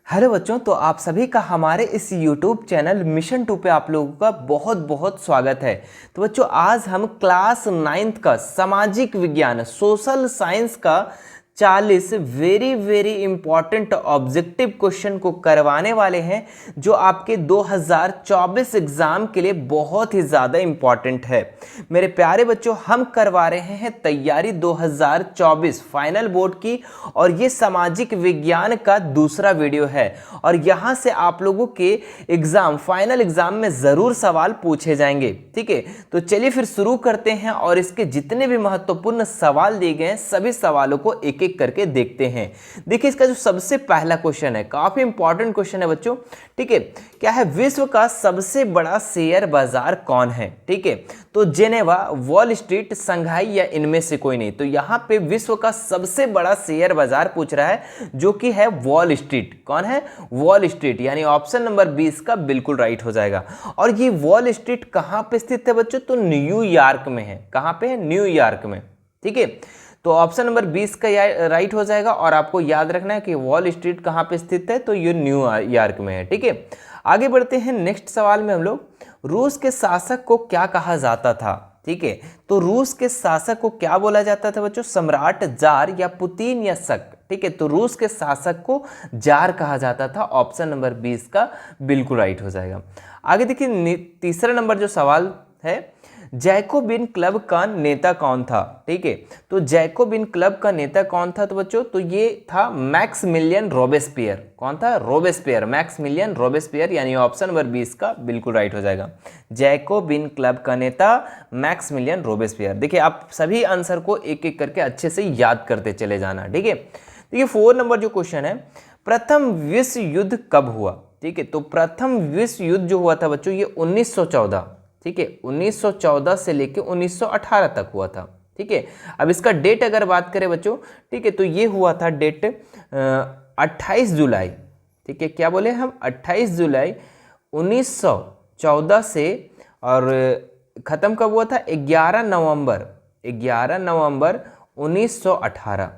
Hello बच्चों, तो आप सभी का हमारे इस YouTube चैनल मिशन 2 पे आप लोगों का बहुत बहुत स्वागत है। तो बच्चों, आज हम क्लास 9th का सामाजिक विज्ञान सोशल साइंस का 40 वेरी इंपॉर्टेंट ऑब्जेक्टिव क्वेश्चन को करवाने वाले हैं, जो आपके 2024 एग्जाम के लिए बहुत ही ज़्यादा इंपॉर्टेंट है। मेरे प्यारे बच्चों, हम करवा रहे हैं तैयारी 2024 फाइनल बोर्ड की, और ये सामाजिक विज्ञान का दूसरा वीडियो है। और यहाँ से आप लोगों के एग्जाम फाइनल एग्जाम में ज़रूर सवाल पूछे जाएंगे। ठीक है, तो चलिए फिर शुरू करते हैं और इसके जितने भी महत्वपूर्ण सवाल दिए गए हैं सभी सवालों को एक एक करके देखते हैं। देखिए, इसका जो सबसे पहला क्वेश्चन है काफी इंपॉर्टेंट क्वेश्चन है बच्चों। ठीक है, क्या है? विश्व का सबसे बड़ा शेयर बाजार कौन है? ठीक है, तो जेनेवा, वॉल स्ट्रीट, संघाई या इनमें से कोई नहीं। तो यहां पे विश्व का सबसे बड़ा शेयर बाजार पूछ रहा है, जो कि है वॉल स्ट्रीट। कौन है? वॉल स्ट्रीट, यानी ऑप्शन नंबर 20 का बिल्कुल राइट हो जाएगा। और ये वॉल स्ट्रीट कहां पे स्थित है बच्चों? तो न्यूयॉर्क में है। कहां पे है? न्यूयॉर्क में। ठीक है, तो ऑप्शन नंबर 20 का राइट हो जाएगा। और आपको याद रखना है कि वॉल स्ट्रीट कहाँ पे स्थित है, तो ये न्यूयॉर्क में है। ठीक है, आगे बढ़ते हैं। नेक्स्ट सवाल में हम लोग, रूस के शासक को क्या कहा जाता था? ठीक है, तो रूस के शासक को क्या बोला जाता था बच्चों? सम्राट, जार या पुतिन या शक? ठीक है, तो रूस के शासक को जार कहा जाता था। ऑप्शन नंबर 20 का बिल्कुल राइट हो जाएगा। आगे देखिए, तीसरा नंबर जो सवाल है, जैकोबिन क्लब का नेता कौन था? ठीक है, तो जैकोबिन क्लब का नेता कौन था? तो बच्चों, तो ये था मैक्समिलियन रोबेस्पियर। कौन था? रोबेस्पियर, मैक्समिलियन रोबेस्पियर, यानी ऑप्शन नंबर 20 का बिल्कुल राइट हो जाएगा। जैकोबिन क्लब का नेता मैक्समिलियन रोबेस्पियर। देखिए, आप सभी आंसर को एक एक करके अच्छे से याद करते चले जाना। ठीक है, देखिए 4 नंबर जो क्वेश्चन है, प्रथम विश्व युद्ध कब हुआ? ठीक है, तो प्रथम विश्व युद्ध जो हुआ था बच्चों, ये 1914। ठीक है, 1914 से लेके 1918 तक हुआ था। ठीक है, अब इसका डेट अगर बात करें बच्चों, ठीक है, तो ये हुआ था डेट 28 जुलाई। ठीक है, क्या बोले हम? 28 जुलाई 1914 से, और ख़त्म कब हुआ था? 11 नवंबर 1918।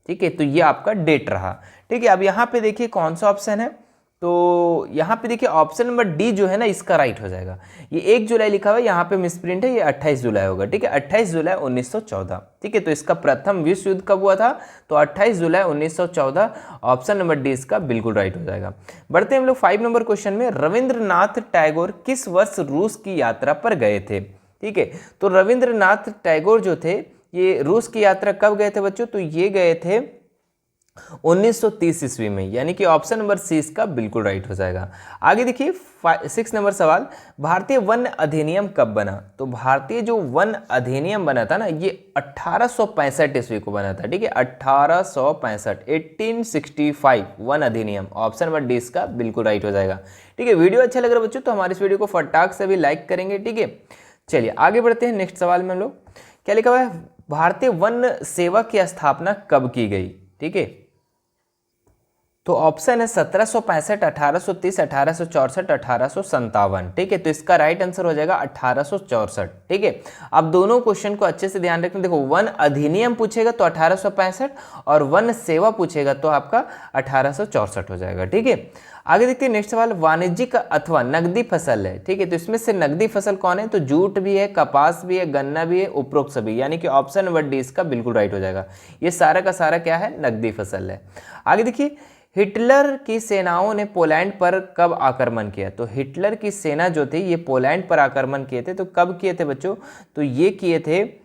ठीक है, तो ये आपका डेट रहा। ठीक है, अब यहाँ पे देखिए कौन सा ऑप्शन है, तो यहाँ पे देखिए ऑप्शन नंबर डी जो है ना, इसका राइट हो जाएगा। ये 1 जुलाई लिखा हुआ है, यहाँ पे मिसप्रिंट है, ये 28 जुलाई होगा। ठीक है, 28 जुलाई 1914। ठीक है, तो इसका प्रथम विश्व युद्ध कब हुआ था? तो 28 जुलाई 1914। ऑप्शन नंबर डी इसका बिल्कुल राइट हो जाएगा। बढ़ते हैं हम लोग 5 नंबर क्वेश्चन में, रविंद्रनाथ टैगोर किस वर्ष रूस की यात्रा पर गए थे? ठीक है, तो रविंद्रनाथ टैगोर जो थे, ये रूस की यात्रा कब गए थे बच्चों? तो ये गए थे 1930 ईस्वी में, यानी कि ऑप्शन नंबर सी इसका बिल्कुल राइट हो जाएगा। आगे देखिए 6 नंबर सवाल, भारतीय वन अधिनियम कब बना? तो भारतीय जो वन अधिनियम बना था ना, ये 1865 ईस्वी को बना था। ठीक है, 1865, 1865 वन अधिनियम। ऑप्शन नंबर डी इसका बिल्कुल राइट हो जाएगा। ठीक है, वीडियो अच्छा लग रहा है बच्चों, तो हमारे इस वीडियो को फटाक से भी लाइक करेंगे। ठीक है, चलिए आगे बढ़ते हैं। नेक्स्ट सवाल में हम लोग, क्या लिखा हुआ है? भारतीय वन सेवा की स्थापना कब की गई? ठीक है, तो ऑप्शन है 1765, 1830, 1864, 1857। ठीक है, तो इसका राइट आंसर हो जाएगा 1864। ठीक है, अब दोनों क्वेश्चन को अच्छे से ध्यान रखना। देखो, वन अधिनियम पूछेगा तो 1865, और वन सेवा पूछेगा तो आपका 1864 हो जाएगा। ठीक है, आगे देखते हैं। नेक्स्ट सवाल, वाणिज्यिक अथवा नकदी फसल है। ठीक है, तो इसमें से नकदी फसल कौन है? तो जूट भी है, कपास भी है, गन्ना भी है, उपरोक्त सभी, यानी कि ऑप्शन नंबर डी इसका बिल्कुल राइट हो जाएगा। ये सारा का सारा क्या है? नकदी फसल है। आगे देखिए, हिटलर की सेनाओं ने पोलैंड पर कब आक्रमण किया? तो हिटलर की सेना जो थी, ये पोलैंड पर आक्रमण किए थे। तो कब किए थे बच्चों? तो ये किए थे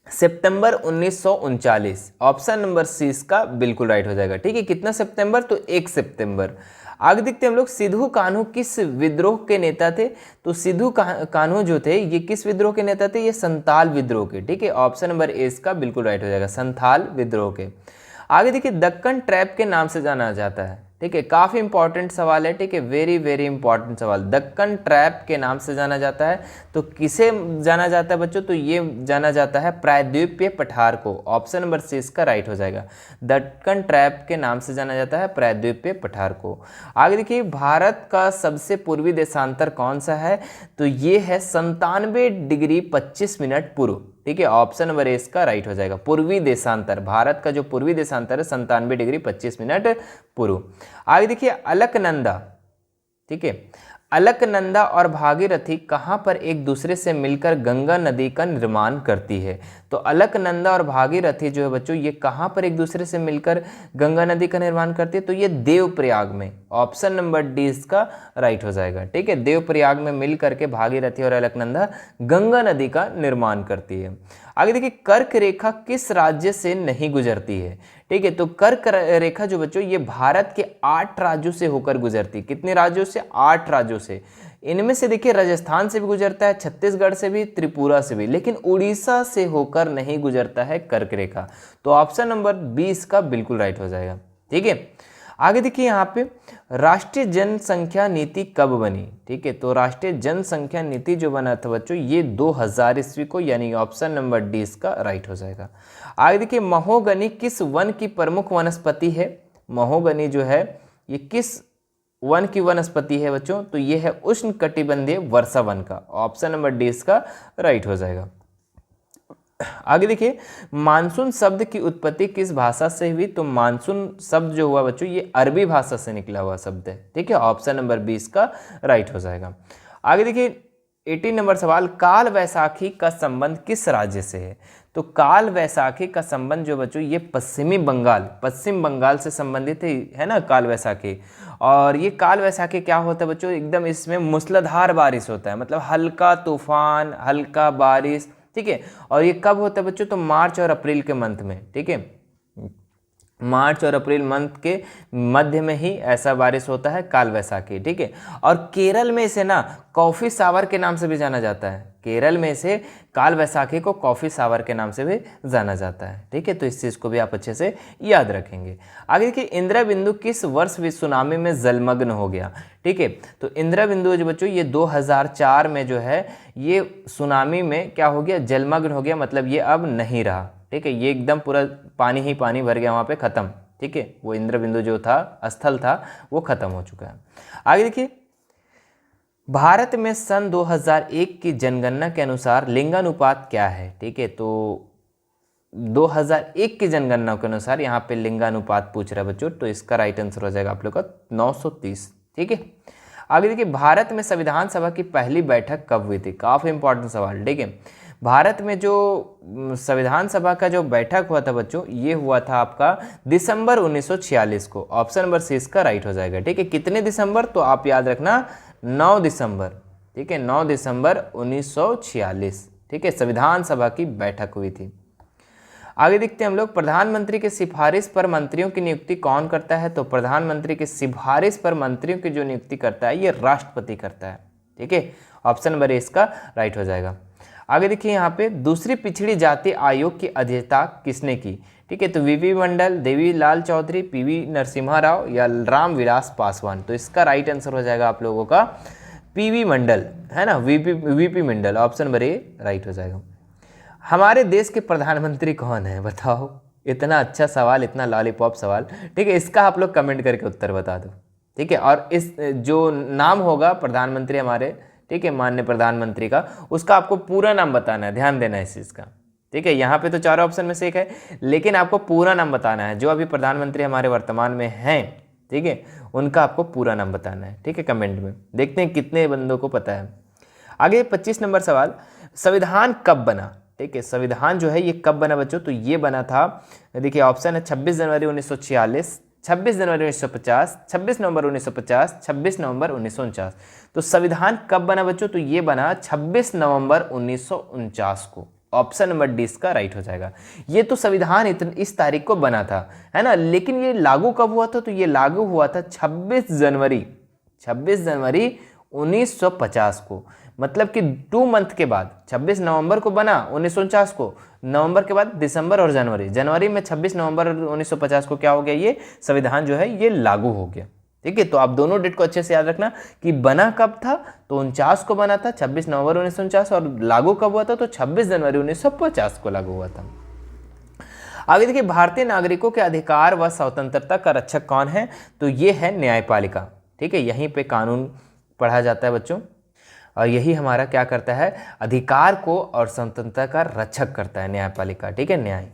सितंबर 1939। ऑप्शन नंबर सी इसका बिल्कुल राइट हो जाएगा। ठीक है, कितना सितंबर? तो 1 सितंबर। आगे देखते हैं हम लोग, सिद्धू कान्हू किस विद्रोह के नेता थे? तो सिद्धू कान्हू जो थे, ये किस विद्रोह के नेता थे? ये संथाल विद्रोह के। ठीक है, ऑप्शन नंबर ए इसका बिल्कुल राइट हो जाएगा, संथाल विद्रोह के। आगे देखिए, दक्कन ट्रैप के नाम से जाना जाता है। ठीक है, काफी इंपॉर्टेंट सवाल है। ठीक है, वेरी इंपॉर्टेंट सवाल। दक्कन ट्रैप के नाम से जाना जाता है, तो किसे जाना जाता है बच्चों? तो ये जाना जाता है प्रायद्वीपीय पठार को। ऑप्शन नंबर सी इसका राइट हो जाएगा। दक्कन ट्रैप के नाम से जाना जाता है प्रायद्वीपीय पठार को। आगे देखिए, भारत का सबसे पूर्वी देशांतर कौन सा है? तो ये है 97 डिग्री 25 मिनट पूर्व। ठीक है, ऑप्शन नंबर ए इसका राइट हो जाएगा। पूर्वी देशांतर, भारत का जो पूर्वी देशांतर है 97 डिग्री 25 मिनट पूर्व। आगे देखिए अलकनंदा, ठीक है, अलकनंदा और भागीरथी कहाँ पर एक दूसरे से मिलकर गंगा नदी का निर्माण करती है? तो अलकनंदा और भागीरथी जो है बच्चों, ये कहाँ पर एक दूसरे से मिलकर गंगा नदी का निर्माण करती है? तो ये देवप्रयाग में। ऑप्शन नंबर डी इसका राइट हो जाएगा, ठीक है। देवप्रयाग में मिल करके भागीरथी और अलकनंदा गंगा नदी का निर्माण करती है। आगे देखिए कर्क रेखा किस राज्य से नहीं गुजरती है? ठीक है, तो कर्क रेखा जो बच्चों, ये भारत के 8 राज्यों से होकर गुजरती है। कितने राज्यों से? 8 राज्यों से। इनमें से देखिए राजस्थान से भी गुजरता है, छत्तीसगढ़ से भी, त्रिपुरा से भी, लेकिन उड़ीसा से होकर नहीं गुजरता है कर्क रेखा। तो ऑप्शन नंबर 20 का बिल्कुल राइट हो जाएगा, ठीक है। आगे देखिए यहाँ पे राष्ट्रीय जनसंख्या नीति कब बनी? ठीक है, तो राष्ट्रीय जनसंख्या नीति जो बना था बच्चों, ये 2000 ईस्वी को, यानी ऑप्शन नंबर डी इसका राइट हो जाएगा। आगे देखिए महोगनी किस वन की प्रमुख वनस्पति है? महोगनी जो है ये किस वन की वनस्पति है बच्चों? तो ये है उष्णकटिबंधीय वर्षा वन का। ऑप्शन नंबर डी इसका राइट हो जाएगा। आगे देखिए मानसून शब्द की उत्पत्ति किस भाषा से हुई? तो मानसून शब्द जो हुआ बच्चों, ये अरबी भाषा से निकला हुआ शब्द है, ठीक है। ऑप्शन नंबर 20 का राइट हो जाएगा। आगे देखिए 18 नंबर सवाल, काल वैसाखी का संबंध किस राज्य से है? तो काल वैसाखी का संबंध जो बच्चों, ये पश्चिम बंगाल से संबंधित है ना काल वैसाखी। और ये काल वैसाखी क्या होता है बच्चों, एकदम इसमें मूसलाधार बारिश होता है, मतलब हल्का तूफान, हल्का बारिश, ठीक है। और ये कब होता है बच्चों? तो मार्च और अप्रैल के मंथ में, ठीक है। मार्च और अप्रैल मंथ के मध्य में ही ऐसा बारिश होता है, काल वैसाखी, ठीक है। और केरल में इसे ना कॉफी सावर के नाम से भी जाना जाता है। केरल में इसे काल वैसाखी को कॉफी सावर के नाम से भी जाना जाता है, ठीक है। तो इस चीज़ को भी आप अच्छे से याद रखेंगे। आगे देखिए इंदिरा बिंदु किस वर्ष विश्व सुनामी में जलमग्न हो गया? ठीक है, तो इंदिरा बिंदु जो बच्चों, ये 2004 में जो है ये सुनामी में क्या हो गया? जलमग्न हो गया, मतलब ये अब नहीं रहा, ठीक है। ये एकदम पूरा पानी ही पानी भर गया वहाँ पे, खत्म, ठीक है। वो इंद्र बिंदु जो था, स्थल था, वो खत्म हो चुका है। आगे देखिए भारत में सन 2001 की जनगणना के अनुसार लिंगानुपात क्या है? ठीक है, तो 2001 की जनगणना के अनुसार यहाँ पे लिंगानुपात पूछ रहा है बच्चों, तो इसका राइट आंसर हो जाएगा आप लोग का 930, ठीक है। आगे देखिए भारत में संविधान सभा की पहली बैठक कब हुई थी? काफ़ी इंपॉर्टेंट सवाल, ठीक है। भारत में जो संविधान सभा का जो बैठक हुआ था बच्चों, ये हुआ था आपका दिसंबर 1946 को। ऑप्शन नंबर सी इसका राइट हो जाएगा, ठीक है। कितने दिसंबर? तो आप याद रखना 9 दिसंबर, ठीक है, 9 दिसंबर 1946, ठीक है, संविधान सभा की बैठक हुई थी। आगे देखते हैं हम लोग प्रधानमंत्री की सिफारिश पर मंत्रियों की नियुक्ति कौन करता है? तो प्रधानमंत्री की सिफारिश पर मंत्रियों की जो नियुक्ति करता है, ये राष्ट्रपति करता है, ठीक है। ऑप्शन नंबर ए इसका राइट हो जाएगा। आगे देखिए यहाँ पे दूसरी पिछड़ी जाति आयोग की अध्यक्षता किसने की? ठीक है, तो वीपी मंडल, देवीलाल चौधरी, पीवी नरसिम्हा राव या रामविलास पासवान। तो इसका राइट आंसर हो जाएगा आप लोगों का पीवी मंडल, है ना, VP Mandal. Option number A right हो जाएगा। हमारे देश के प्रधानमंत्री कौन है? बताओ, इतना अच्छा सवाल, इतना लॉलीपॉप सवाल, ठीक है। इसका आप लोग कमेंट करके उत्तर बता दो, ठीक है। और इस जो नाम होगा प्रधानमंत्री हमारे, ठीक है, माननीय प्रधानमंत्री का, उसका आपको पूरा नाम बताना है, ध्यान देना है इस चीज़ का, ठीक है। यहाँ पे तो 4 ऑप्शन में से एक है, लेकिन आपको पूरा नाम बताना है। जो अभी प्रधानमंत्री हमारे वर्तमान में हैं, ठीक है, उनका आपको पूरा नाम बताना है, ठीक है, कमेंट में। देखते हैं कितने बंदों को पता है। आगे 25 नंबर सवाल, संविधान कब बना? ठीक है, संविधान जो है ये कब बना बच्चों? तो ये बना था, देखिए ऑप्शन है 26 जनवरी 1946, 26 जनवरी 1950, 26 नवंबर 1950, 26 नवंबर 1949। तो संविधान कब बना बच्चों? तो ये बना 26 नवंबर 1949 को। ऑप्शन नंबर डी इसका राइट हो जाएगा। ये तो संविधान इस तारीख को बना था, है ना, लेकिन ये लागू कब हुआ था? तो ये लागू हुआ था 26 जनवरी 1950 को। मतलब कि 2 मंथ के बाद, 26 नवंबर को बना 1949 को, नवंबर के बाद दिसंबर और जनवरी में 26 नवंबर 1950 को क्या हो गया? ये संविधान जो है ये लागू हो गया, ठीक है। तो आप दोनों डेट को अच्छे से याद रखना कि बना कब था, तो 49 को बना था, 26 नवंबर 1949, और लागू कब हुआ था? तो 26 जनवरी 1950 को लागू हुआ था। आगे देखिए भारतीय नागरिकों के अधिकार व स्वतंत्रता का रक्षक कौन है? तो ये है न्यायपालिका, ठीक है। यहीं पे कानून पढ़ा जाता है बच्चों, और यही हमारा क्या करता है? अधिकार को और स्वतंत्रता का रक्षक करता है न्यायपालिका, ठीक है, न्याय।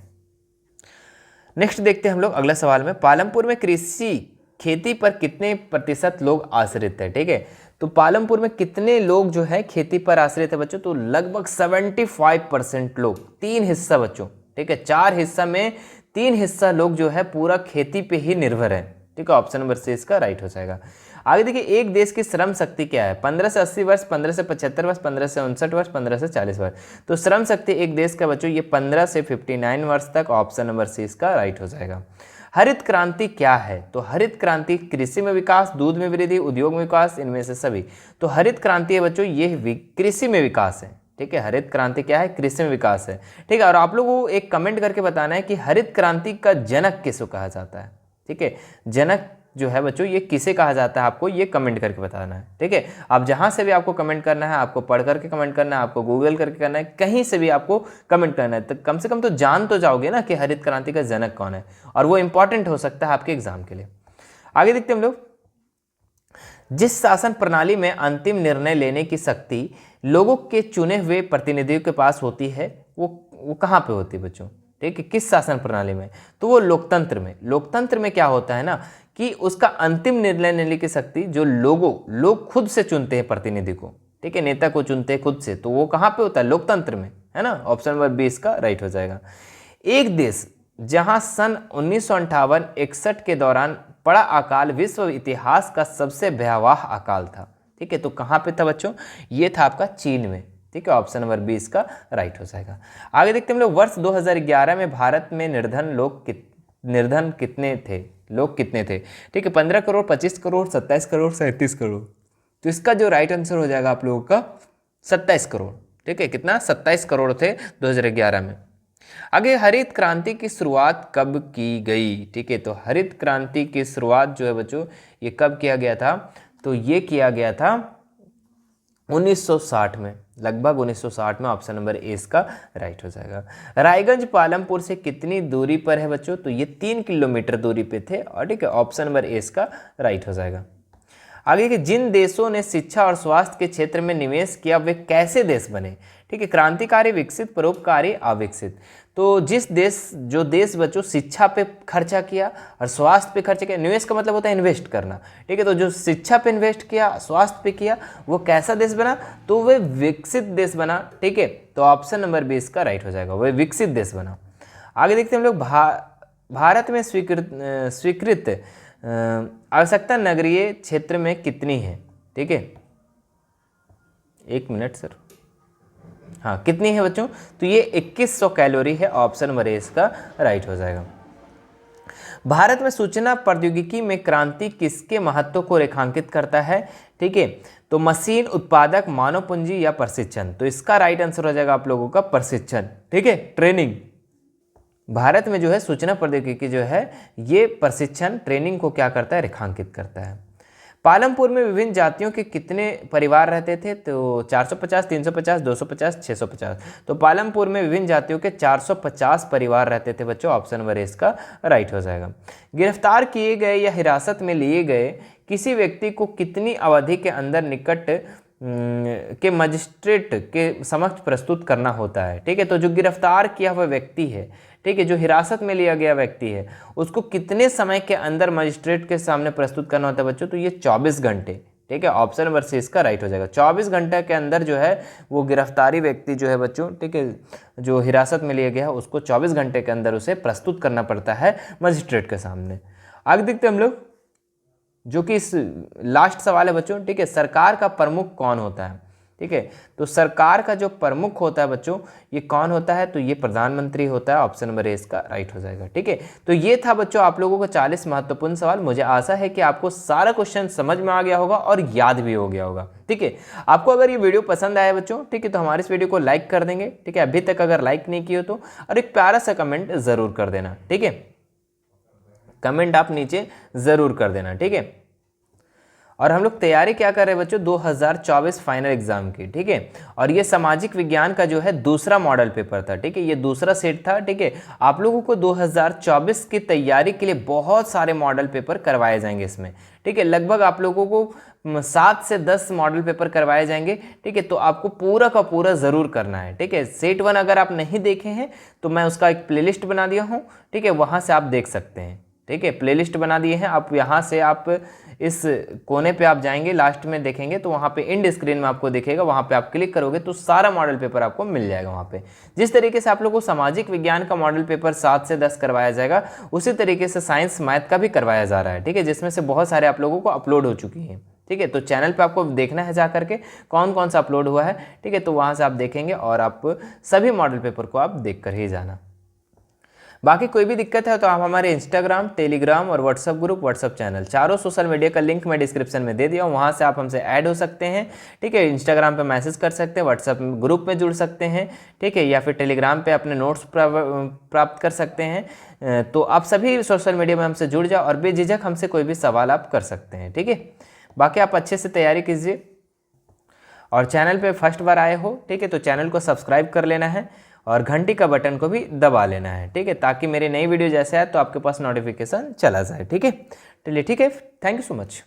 नेक्स्ट देखते हैं हम लोग अगला सवाल में, पालमपुर में कृषि खेती पर कितने प्रतिशत लोग आश्रित है। ठीक है, तो पालमपुर में कितने लोग जो है खेती पर आश्रित है बच्चों, तो लगभग 75% लोग, 3 हिस्सा बच्चों। ठीक है, 4 हिस्सा में 3 हिस्सा लोग जो है पूरा खेती पे ही निर्भर है। ठीक है, ऑप्शन नंबर सी इसका राइट हो जाएगा। आगे देखिए, एक देश की श्रम शक्ति क्या है, 15 से 80 वर्ष, 15 से 75 वर्ष, 15 से 59 वर्ष, 15 से 40 वर्ष। तो श्रम शक्ति एक देश का बच्चों ये 15 से 59 वर्ष तक, ऑप्शन नंबर सी इसका राइट हो जाएगा। हरित क्रांति क्या है, तो हरित क्रांति कृषि में विकास, दूध में वृद्धि, उद्योग में विकास, इनमें से सभी। तो हरित क्रांति है बच्चों ये कृषि में विकास है। ठीक है, हरित क्रांति क्या है, कृषि में विकास है। ठीक है, और आप लोगों को एक कमेंट करके बताना है कि हरित क्रांति का जनक किसको कहा जाता है। ठीक है, जनक जो है बच्चों ये किसे कहा जाता है, आपको ये कमेंट करके बताना है। ठीक है, आप जहां से भी आपको कमेंट करना है, आपको पढ़ करके कमेंट करना है, आपको गूगल करके करना है, कहीं से भी आपको कमेंट करना है, तो कम से कम तो जान तो जाओगे ना कि हरित क्रांति का जनक कौन है, और वो इंपॉर्टेंट हो सकता है आपके एग्जाम के लिए। आगे देखते हैं हम लोग, जिस शासन प्रणाली में अंतिम निर्णय लेने की शक्ति लोगों के चुने हुए प्रतिनिधियों के पास होती है, वो कहाँ पे होती है बच्चों। ठीक है, किस शासन प्रणाली में, तो वो लोकतंत्र में। लोकतंत्र में क्या होता है ना कि उसका अंतिम निर्णय लेने की शक्ति जो लोग खुद से चुनते हैं प्रतिनिधि को। ठीक है, नेता को चुनते हैं खुद से, तो वो कहाँ पे होता है, लोकतंत्र में, है ना। ऑप्शन नंबर बी इसका राइट हो जाएगा। एक देश जहां सन 1958-61 के दौरान पड़ा अकाल विश्व इतिहास का सबसे भयावह अकाल था। ठीक है, तो कहाँ पे था बच्चों, ये था आपका चीन में। ठीक है, ऑप्शन नंबर बी इसका राइट हो जाएगा। आगे देखते हैं हम लोग, वर्ष 2011 में भारत में निर्धन कितने थे, लोग कितने थे। ठीक है, 15 करोड़, 25 करोड़, 27 करोड़, 37 करोड़। तो इसका जो राइट आंसर हो जाएगा आप लोगों का 27 करोड़। ठीक है, कितना, 27 करोड़ थे 2011 में। आगे, हरित क्रांति की शुरुआत कब की गई। ठीक है, तो हरित क्रांति की शुरुआत जो है बच्चों ये कब किया गया था, तो ये किया गया था 1960 में, लगभग 1960 में। ऑप्शन नंबर ए इसका राइट हो जाएगा। रायगंज पालमपुर से कितनी दूरी पर है बच्चों, तो ये 3 किलोमीटर दूरी पे थे, और ठीक है, ऑप्शन नंबर ए इसका राइट हो जाएगा। आगे कि जिन देशों ने शिक्षा और स्वास्थ्य के क्षेत्र में निवेश किया वे कैसे देश बने। ठीक है, क्रांतिकारी, विकसित, परोपकारी, अविकसित। तो जो देश बच्चों शिक्षा पे खर्चा किया और स्वास्थ्य पे खर्चा किया, निवेश का मतलब होता है इन्वेस्ट करना। ठीक है, तो जो शिक्षा पे इन्वेस्ट किया, स्वास्थ्य पे किया, वो कैसा देश बना, तो वह विकसित देश बना। ठीक है, तो ऑप्शन नंबर बी इसका राइट हो जाएगा, वह विकसित देश बना। आगे देखते हैं हम लोग, भारत में स्वीकृत आवश्यकता नगरीय क्षेत्र में कितनी है। ठीक है, एक मिनट सर, हाँ कितनी है बच्चों, तो ये 2100 कैलोरी है। ऑप्शन नंबर ए इसका राइट हो जाएगा। भारत में सूचना प्रौद्योगिकी में क्रांति किसके महत्व को रेखांकित करता है। ठीक है, तो मशीन, उत्पादक, मानव पूंजी या प्रशिक्षण। तो इसका राइट आंसर हो जाएगा आप लोगों का प्रशिक्षण। ठीक है, ट्रेनिंग। भारत में जो है सूचना प्रौद्योगिकी जो है ये प्रशिक्षण, ट्रेनिंग को क्या करता है, रेखांकित करता है। पालमपुर में विभिन्न जातियों के कितने परिवार रहते थे, तो 450, 350, 250, 650। तो पालमपुर में विभिन्न जातियों के 450 परिवार रहते थे बच्चों। ऑप्शन नंबर ए इसका राइट हो जाएगा। गिरफ्तार किए गए या हिरासत में लिए गए किसी व्यक्ति को कितनी अवधि के अंदर निकट के मजिस्ट्रेट के समक्ष प्रस्तुत करना होता है। ठीक है, तो जो गिरफ्तार किया हुआ व्यक्ति है, ठीक है, जो हिरासत में लिया गया व्यक्ति है, उसको कितने समय के अंदर मजिस्ट्रेट के सामने प्रस्तुत करना होता है बच्चों, तो ये 24 घंटे। ठीक है, ऑप्शन नंबर सी इसका राइट हो जाएगा। 24 घंटे के अंदर जो है वो गिरफ्तारी व्यक्ति जो है बच्चों, ठीक है, जो हिरासत में लिया गया है उसको 24 घंटे के अंदर उसे प्रस्तुत करना पड़ता है मजिस्ट्रेट के सामने। आगे देखते हैं हम लोग, जो कि इस लास्ट सवाल है बच्चों। ठीक है, सरकार का प्रमुख कौन होता है। ठीक है, तो सरकार का जो प्रमुख होता है बच्चों ये कौन होता है, तो ये प्रधानमंत्री होता है। ऑप्शन नंबर ए इसका राइट हो जाएगा। ठीक है, तो ये था बच्चों आप लोगों को 40 महत्वपूर्ण सवाल। मुझे आशा है कि आपको सारा क्वेश्चन समझ में आ गया होगा और याद भी हो गया होगा। ठीक है, आपको अगर ये वीडियो पसंद आया बच्चों, ठीक है, तो हमारे इस वीडियो को लाइक कर देंगे। ठीक है, अभी तक अगर लाइक नहीं किए तो और एक प्यारा सा कमेंट जरूर कर देना। ठीक है, कमेंट आप नीचे जरूर कर देना। ठीक है, और हम लोग तैयारी क्या कर रहे हैं बच्चों, 2024 फाइनल एग्जाम की। ठीक है, और ये सामाजिक विज्ञान का जो है दूसरा मॉडल पेपर था। ठीक है, ये दूसरा सेट था। ठीक है, आप लोगों को 2024 की तैयारी के लिए बहुत सारे मॉडल पेपर करवाए जाएंगे इसमें। ठीक है, लगभग आप लोगों को 7 से 10 मॉडल पेपर करवाए जाएंगे। ठीक है, तो आपको पूरा का पूरा ज़रूर करना है। ठीक है, सेट 1 अगर आप नहीं देखे हैं तो मैं उसका एक प्लेलिस्ट बना दिया हूँ। ठीक है, वहाँ से आप देख सकते हैं। ठीक है, प्लेलिस्ट बना दिए हैं। आप यहाँ से आप इस कोने पे आप जाएंगे, लास्ट में देखेंगे तो वहाँ पे एंड स्क्रीन में आपको दिखेगा, वहाँ पे आप क्लिक करोगे तो सारा मॉडल पेपर आपको मिल जाएगा वहाँ पे। जिस तरीके से आप लोगों को सामाजिक विज्ञान का मॉडल पेपर 7 से 10 करवाया जाएगा, उसी तरीके से साइंस मैथ का भी करवाया जा रहा है, ठीक है, जिसमें से बहुत सारे आप लोगों को अपलोड हो चुकी हैं, ठीक है। तो चैनल पे आपको देखना है जा करके कौन कौन सा अपलोड हुआ है, ठीक है, तो वहाँ से आप देखेंगे और आप सभी मॉडल पेपर को आप देख कर ही जाना। बाकी कोई भी दिक्कत है तो आप हमारे इंस्टाग्राम, टेलीग्राम और व्हाट्सअप ग्रुप, व्हाट्सअप चैनल, चारों सोशल मीडिया का लिंक मैं डिस्क्रिप्शन में दे दिया हूँ, वहाँ से आप हमसे ऐड हो सकते हैं, ठीक है। इंस्टाग्राम पे मैसेज कर सकते हैं, व्हाट्सअप ग्रुप में जुड़ सकते हैं, ठीक है, या फिर टेलीग्राम पे अपने नोट्स प्राप्त कर सकते हैं। तो आप सभी सोशल मीडिया में हमसे जुड़ जाओ और बेझिझक हमसे कोई भी सवाल आप कर सकते हैं, ठीक है। बाकी आप अच्छे से तैयारी कीजिए और चैनल पे फर्स्ट बार आए हो, ठीक है, तो चैनल को सब्सक्राइब कर लेना है और घंटी का बटन को भी दबा लेना है, ठीक है, ताकि मेरी नई वीडियो जैसे आए तो आपके पास नोटिफिकेशन चला जाए, ठीक है। चलिए ठीक है, थैंक यू सो मच।